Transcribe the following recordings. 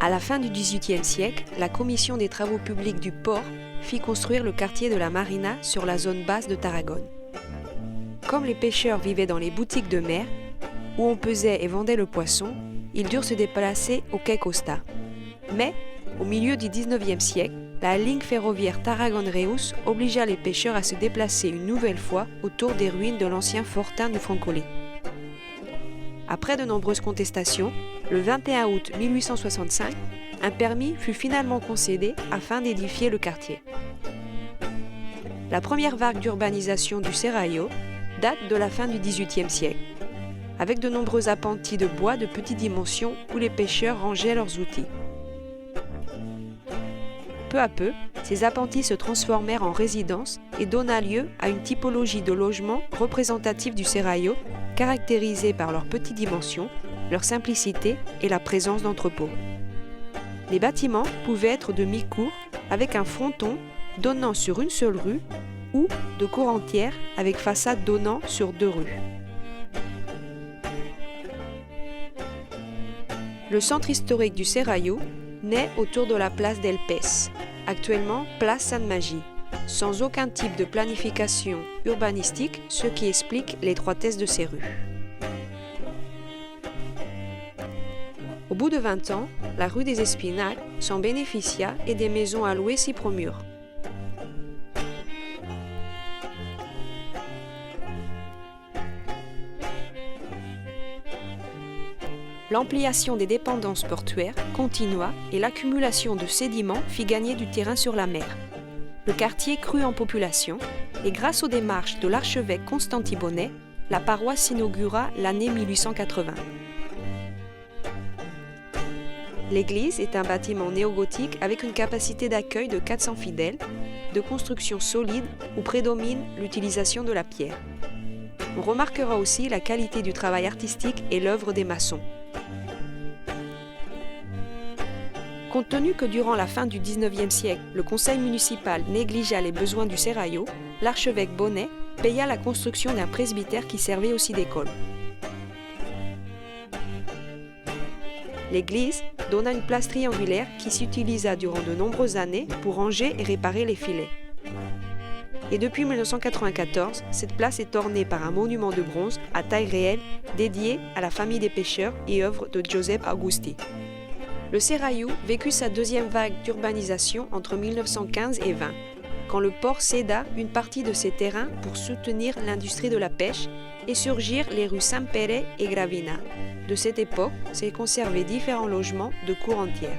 À la fin du XVIIIe siècle, la Commission des travaux publics du port fit construire le quartier de la Marina sur la zone basse de Tarragone. Comme les pêcheurs vivaient dans les boutiques de mer, où on pesait et vendait le poisson, ils durent se déplacer au quai Costa. Mais, au milieu du XIXe siècle, la ligne ferroviaire Tarragone-Reus obligea les pêcheurs à se déplacer une nouvelle fois autour des ruines de l'ancien fortin du Francolí. Après de nombreuses contestations, le 21 août 1865, un permis fut finalement concédé afin d'édifier le quartier. La première vague d'urbanisation du Serrallo date de la fin du XVIIIe siècle, avec de nombreux appentis de bois de petite dimension où les pêcheurs rangeaient leurs outils. Peu à peu, ces appentis se transformèrent en résidences et donna lieu à une typologie de logements représentative du Serrallo, caractérisée par leurs petites dimensions, leur simplicité et la présence d'entrepôts. Les bâtiments pouvaient être de mi-cour avec un fronton donnant sur une seule rue ou de cour entière avec façade donnant sur 2 rues. Le centre historique du Serrallo naît autour de la place del Pes, actuellement place Sainte-Magie, sans aucun type de planification urbanistique, ce qui explique l'étroitesse de ces rues. Au bout de 20 ans, la rue des Espinards s'en bénéficia et des maisons à louer s'y promurent. L'ampliation des dépendances portuaires continua et l'accumulation de sédiments fit gagner du terrain sur la mer. Le quartier crut en population et grâce aux démarches de l'archevêque Constantin Bonnet, la paroisse s'inaugura l'année 1880. L'église est un bâtiment néogothique avec une capacité d'accueil de 400 fidèles, de construction solide où prédomine l'utilisation de la pierre. On remarquera aussi la qualité du travail artistique et l'œuvre des maçons. Compte tenu que durant la fin du XIXe siècle, le conseil municipal négligea les besoins du Serrallo, l'archevêque Bonnet paya la construction d'un presbytère qui servait aussi d'école. L'église donna une place triangulaire qui s'utilisa durant de nombreuses années pour ranger et réparer les filets. Et depuis 1994, cette place est ornée par un monument de bronze à taille réelle dédié à la famille des pêcheurs et œuvre de Giuseppe Augusti. Le Serrallo vécut sa deuxième vague d'urbanisation entre 1915 et 20, quand le port céda une partie de ses terrains pour soutenir l'industrie de la pêche et surgirent les rues Sampere et Gravina. De cette époque, s'est conservé différents logements de cour entière.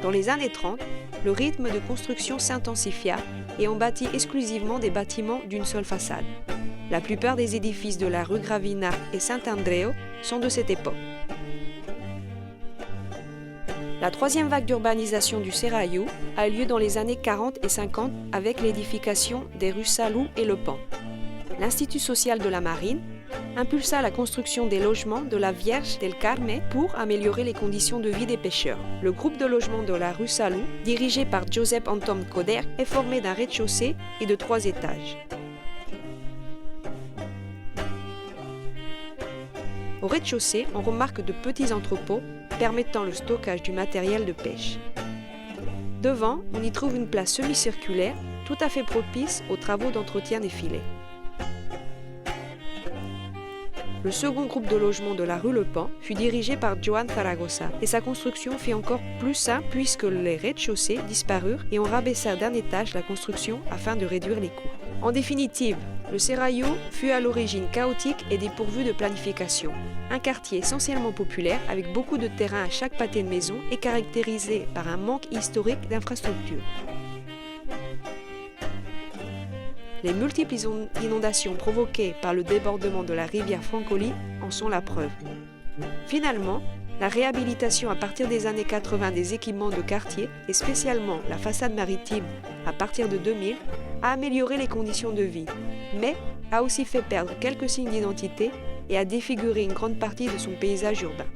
Dans les années 30, le rythme de construction s'intensifia et on bâtit exclusivement des bâtiments d'une seule façade. La plupart des édifices de la rue Gravina et Sant'Andreo sont de cette époque. La troisième vague d'urbanisation du Serrallo a eu lieu dans les années 40 et 50 avec l'édification des rues Salou et Le Pan. L'Institut social de la Marine impulsa la construction des logements de la Vierge del Carme pour améliorer les conditions de vie des pêcheurs. Le groupe de logements de la rue Salou, dirigé par Josep Anton Coder, est formé d'un rez-de-chaussée et de 3 étages. Au rez-de-chaussée, on remarque de petits entrepôts permettant le stockage du matériel de pêche. Devant, on y trouve une place semi-circulaire tout à fait propice aux travaux d'entretien des filets. Le second groupe de logements de la rue Le Pan fut dirigé par Joan Zaragoza et sa construction fut encore plus simple puisque les rez-de-chaussée disparurent et on rabaissa d'un étage la construction afin de réduire les coûts. En définitive, le Serrallo fut à l'origine chaotique et dépourvu de planification. Un quartier essentiellement populaire avec beaucoup de terrain à chaque pâté de maison et caractérisé par un manque historique d'infrastructures. Les multiples inondations provoquées par le débordement de la rivière Francolí en sont la preuve. Finalement, la réhabilitation à partir des années 80 des équipements de quartier et spécialement la façade maritime à partir de 2000 a amélioré les conditions de vie, mais a aussi fait perdre quelques signes d'identité et a défiguré une grande partie de son paysage urbain.